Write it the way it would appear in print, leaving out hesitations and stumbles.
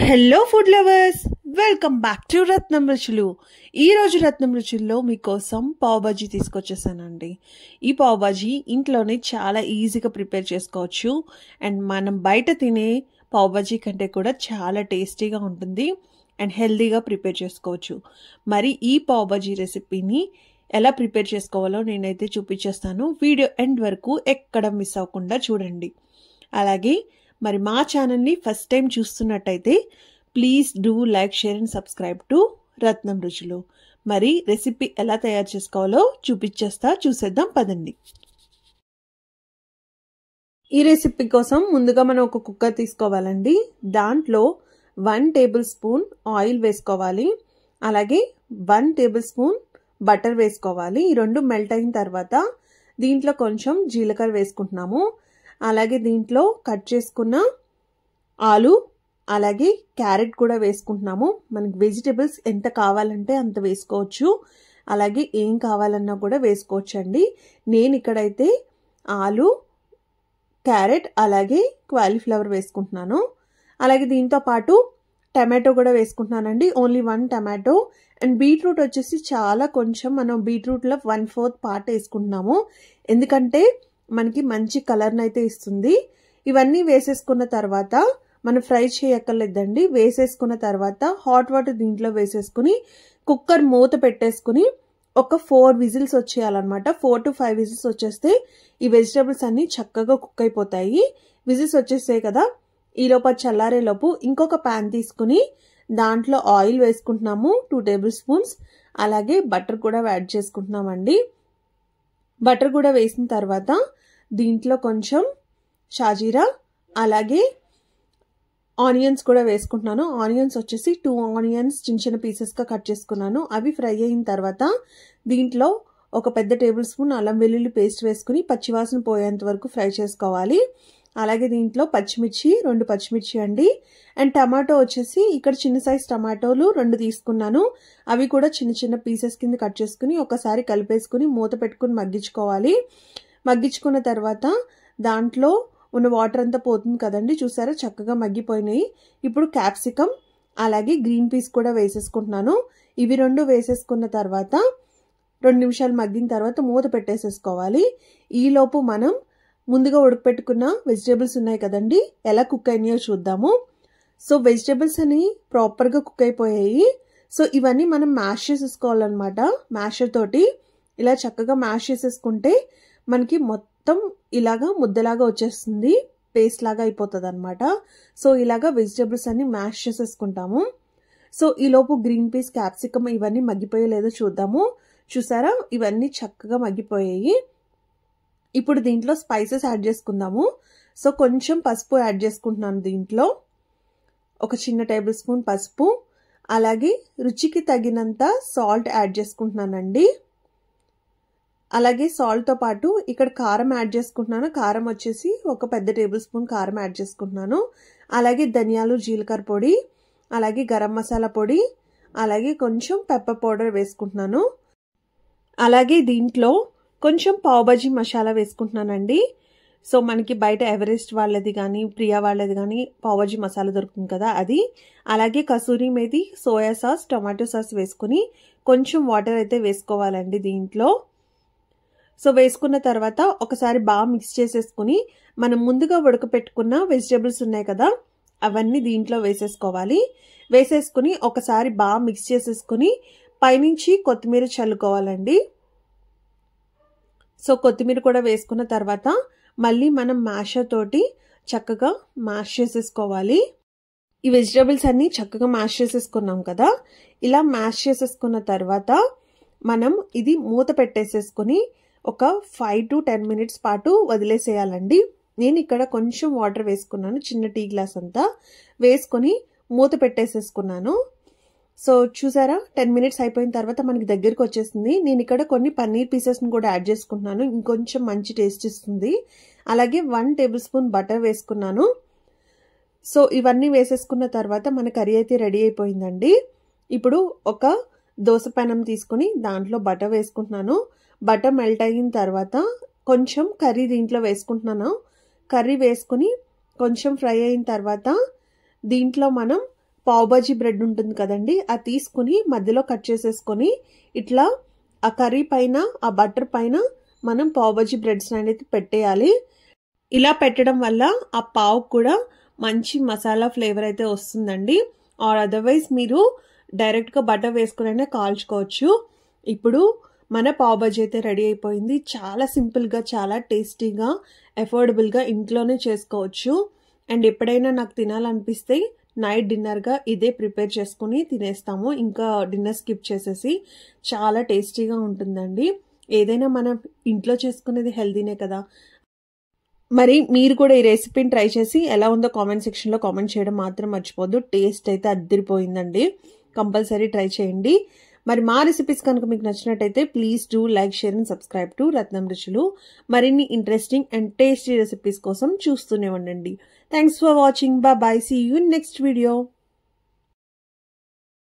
Hello food lovers, welcome back to Ratnam Ruchulu. ఈరోజు రత్నం రుచుల్లో మీకోసం పావ్ బాజీ తీసుకొచ్చేసానండి. ఈ పావ్ బాజీ ఇంట్లోనే చాలా ఈజీగా ప్రిపేర్ చేసుకోవచ్చు. అండ్ మనం బయట తినే పావ్ బాజీ కంటే కూడా చాలా టేస్టీగా ఉంటుంది అండ్ హెల్తీగా ప్రిపేర్ చేసుకోవచ్చు. మరి ఈ పావ్ బాజీ రెసిపీని ఎలా ప్రిపేర్ చేసుకోవాలో నేనైతే చూపించేస్తాను. వీడియో ఎండ్ వరకు ఎక్కడ మిస్ అవ్వకుండా చూడండి. అలాగే మరి మా ఛానల్ని ఫస్ట్ టైం చూస్తున్నట్టయితే please do like, share and subscribe to Ratnam Ruchulu. మరి రెసిపీ ఎలా తయారు చేసుకోవాలో చూసేద్దాం పదండి. ఈ రెసిపీ కోసం ముందుగా మనం ఒక కుక్కర్ తీసుకోవాలండి. దాంట్లో 1 టేబుల్ స్పూన్ ఆయిల్ వేసుకోవాలి. అలాగే 1 టేబుల్ స్పూన్ బటర్ వేసుకోవాలి. ఈ రెండు మెల్ట్ అయిన తర్వాత దీంట్లో కొంచెం జీలకర్ర వేసుకుంటున్నాము. అలాగే దీంట్లో కట్ చేసుకున్న ఆలు అలాగే క్యారెట్ కూడా వేసుకుంటున్నాము. మనకి వెజిటేబుల్స్ ఎంత కావాలంటే అంత వేసుకోవచ్చు. అలాగే ఏం కావాలన్నా కూడా వేసుకోవచ్చు అండి. నేను ఇక్కడైతే ఆలు, క్యారెట్ అలాగే కాలీఫ్లవర్ వేసుకుంటున్నాను. అలాగే దీంతో పాటు టమాటో కూడా వేసుకుంటున్నానండి. Only 1 tomato. అండ్ బీట్రూట్ వచ్చేసి చాలా కొంచెం, మనం బీట్రూట్లో 1/4 పార్ట్ వేసుకుంటున్నాము. ఎందుకంటే మనకి మంచి కలర్ని అయితే ఇస్తుంది. ఇవన్నీ వేసేసుకున్న తర్వాత మనం ఫ్రై చేయక్కర్లేదండి. వేసేసుకున్న తర్వాత హాట్ వాటర్ దీంట్లో వేసేసుకుని కుక్కర్ మూత పెట్టేసుకుని ఒక 4 విజిల్స్ వచ్చేయాలన్నమాట. 4 to 5 విజిల్స్ వచ్చేస్తే ఈ వెజిటేబుల్స్ అన్నీ చక్కగా కుక్ అయిపోతాయి. విజిల్స్ వచ్చేసాయి కదా, ఈలోపు చల్లారేలోపు ఇంకొక ప్యాన్ తీసుకుని దాంట్లో ఆయిల్ వేసుకుంటున్నాము 2 టేబుల్ స్పూన్స్. అలాగే బటర్ కూడా యాడ్ చేసుకుంటున్నామండి. బటర్ కూడా వేసిన తర్వాత దీంట్లో కొంచెం షాజీరా అలాగే ఆనియన్స్ కూడా వేసుకుంటున్నాను. ఆనియన్స్ వచ్చేసి 2 ఆనియన్స్ చిన్న చిన్న పీసెస్గా కట్ చేసుకున్నాను. అవి ఫ్రై అయిన తర్వాత దీంట్లో ఒక పెద్ద టేబుల్ స్పూన్ అల్లం వెల్లుల్లి పేస్ట్ వేసుకుని పచ్చివాసన పోయేంత వరకు ఫ్రై చేసుకోవాలి. అలాగే దీంట్లో పచ్చిమిర్చి 2 పచ్చిమిర్చి అండి. అండ్ టమాటో వచ్చేసి ఇక్కడ చిన్న సైజ్ టమాటోలు 2 తీసుకున్నాను. అవి కూడా చిన్న చిన్న పీసెస్ కింద కట్ చేసుకుని ఒకసారి కలిపేసుకుని మూత పెట్టుకుని మగ్గించుకోవాలి. మగ్గించుకున్న తర్వాత దాంట్లో ఉన్న వాటర్ అంతా పోతుంది కదండి, చూసారా చక్కగా మగ్గిపోయినాయి. ఇప్పుడు క్యాప్సికమ్ అలాగే గ్రీన్ పీస్ కూడా వేసేసుకుంటున్నాను. ఇవి 2 వేసేసుకున్న తర్వాత 2 నిమిషాలు మగ్గిన తర్వాత మూత పెట్టేసేసుకోవాలి. ఈలోపు మనం ముందుగా ఉడకపెట్టుకున్న వెజిటేబుల్స్ ఉన్నాయి కదండి, ఎలా కుక్ అయినాయో చూద్దాము. సో వెజిటేబుల్స్ అని ప్రాపర్గా కుక్ అయిపోయాయి. సో ఇవన్నీ మనం మ్యాష్ చేసేసుకోవాలన్నమాట. మ్యాషర్ తోటి ఇలా చక్కగా మ్యాష్ చేసేసుకుంటే మనకి మొత్తం ఇలాగా ముద్దలాగా వచ్చేస్తుంది, పేస్ట్ లాగా అయిపోతుంది అనమాట. సో ఇలాగా వెజిటేబుల్స్ అన్ని మ్యాష్ చేసేసుకుంటాము. సో ఈలోపు గ్రీన్ పీస్, క్యాప్సికమ్ ఇవన్నీ మగ్గిపోయే లేదో చూద్దాము. చూసారా ఇవన్నీ చక్కగా మగ్గిపోయాయి. ఇప్పుడు దీంట్లో స్పైసెస్ యాడ్ చేసుకుందాము. సో కొంచెం పసుపు యాడ్ చేసుకుంటున్నాను. దీంట్లో ఒక చిన్న టేబుల్ స్పూన్ పసుపు, అలాగే రుచికి తగినంత సాల్ట్ యాడ్ చేసుకుంటున్నానండి. అలాగే సాల్ట్తో పాటు ఇక్కడ కారం యాడ్ చేసుకుంటున్నాను. కారం వచ్చేసి ఒక పెద్ద టేబుల్ స్పూన్ కారం యాడ్ చేసుకుంటున్నాను. అలాగే ధనియాలు, జీలకర్ర పొడి, అలాగే గరం మసాలా పొడి, అలాగే కొంచెం పెప్పర్ పౌడర్ వేసుకుంటున్నాను. అలాగే దీంట్లో కొంచెం పావ్ బాజీ మసాలా వేసుకుంటున్నానండి. సో మనకి బయట ఎవరెస్ట్ వాళ్ళది కానీ ప్రియా వాళ్ళది కానీ పావ్ బాజీ మసాలా దొరుకుతుంది కదా, అది. అలాగే kasuri methi, soya sauce, tomato sauce వేసుకుని కొంచెం వాటర్ అయితే వేసుకోవాలండి దీంట్లో. సో వేసుకున్న తర్వాత ఒకసారి బాగా మిక్స్ చేసేసుకుని మనం ముందుగా ఉడకపెట్టుకున్న వెజిటేబుల్స్ ఉన్నాయి కదా, అవన్నీ దీంట్లో వేసేసుకోవాలి. వేసేసుకుని ఒకసారి బాగా మిక్స్ చేసేసుకుని పైనుంచి కొత్తిమీర చల్లుకోవాలండి. సో కొత్తిమీర కూడా వేసుకున్న తర్వాత మళ్ళీ మనం మ్యాషర్ తోటి చక్కగా మ్యాష్ చేసేసుకోవాలి. ఈ వెజిటేబుల్స్ అన్నీ చక్కగా మ్యాష్ చేసేసుకున్నాం కదా, ఇలా మ్యాష్ చేసేసుకున్న తర్వాత మనం ఇది మూత పెట్టేసేసుకుని ఒక 5 to 10 మినిట్స్ పాటు వదిలేసేయాలండి. నేను ఇక్కడ కొంచెం వాటర్ వేసుకున్నాను, చిన్న టీ గ్లాస్ అంతా వేసుకొని మూత పెట్టేసేసుకున్నాను. సో చూసారా 10 మినిట్స్ అయిపోయిన తర్వాత మనకి దగ్గరికి వచ్చేసింది. నేను ఇక్కడ కొన్ని పన్నీర్ పీసెస్ని కూడా యాడ్ చేసుకుంటున్నాను, ఇంకొంచెం మంచి టేస్ట్ ఇస్తుంది. అలాగే 1 టేబుల్ స్పూన్ బటర్ వేసుకున్నాను. సో ఇవన్నీ వేసేసుకున్న తర్వాత మన కర్రీ అయితే రెడీ అయిపోయిందండి. ఇప్పుడు ఒక దోస పెనం తీసుకుని దాంట్లో బటర్ వేసుకుంటున్నాను. బటర్ మెల్ట్ అయిన తర్వాత కొంచెం కర్రీ దీంట్లో వేసుకుంటున్నాను. కర్రీ వేసుకుని కొంచెం ఫ్రై అయిన తర్వాత దీంట్లో మనం పావ్ బాజీ బ్రెడ్ ఉంటుంది కదండి, అది తీసుకుని మధ్యలో కట్ చేసేసుకొని ఇట్లా ఆ కర్రీ పైన ఆ బటర్ పైన మనం పావ్ బాజీ బ్రెడ్స్ అనేది పెట్టేయాలి. ఇలా పెట్టడం వల్ల ఆ పావ్ కూడా మంచి మసాలా ఫ్లేవర్ అయితే వస్తుందండి. ఆర్ అదర్వైజ్ మీరు డైరెక్ట్గా బటర్ వేసుకుని కాల్చుకోవచ్చు. ఇప్పుడు మన పావ్ బాజీ అయితే రెడీ అయిపోయింది. చాలా సింపుల్గా, చాలా టేస్టీగా, అఫోర్డబుల్గా ఇంట్లోనే చేసుకోవచ్చు. అండ్ ఎప్పుడైనా నాకు తినాలనిపిస్తే నైట్ డిన్నర్గా ఇదే ప్రిపేర్ చేసుకుని తినేస్తాము, ఇంకా డిన్నర్ స్కిప్ చేసేసి. చాలా టేస్టీగా ఉంటుందండి. ఏదైనా మనం ఇంట్లో చేసుకునేది హెల్దీనే కదా. మరి మీరు కూడా ఈ రెసిపీని ట్రై చేసి ఎలా ఉందో కామెంట్ సెక్షన్లో కామెంట్ చేయడం మాత్రం మర్చిపోద్దు. టేస్ట్ అయితే అద్దరిపోయిందండి. కంపల్సరీ ట్రై చేయండి. మరి మా రెసిపీస్ కనుక మీకు నచ్చినట్టయితే please do like, share and subscribe to Ratnam Ruchulu. మరిన్ని ఇంట్రెస్టింగ్ అండ్ టేస్టీ రెసిపీస్ కోసం చూస్తూనే ఉండండి. Thanks for watching. Bye. See you in next video.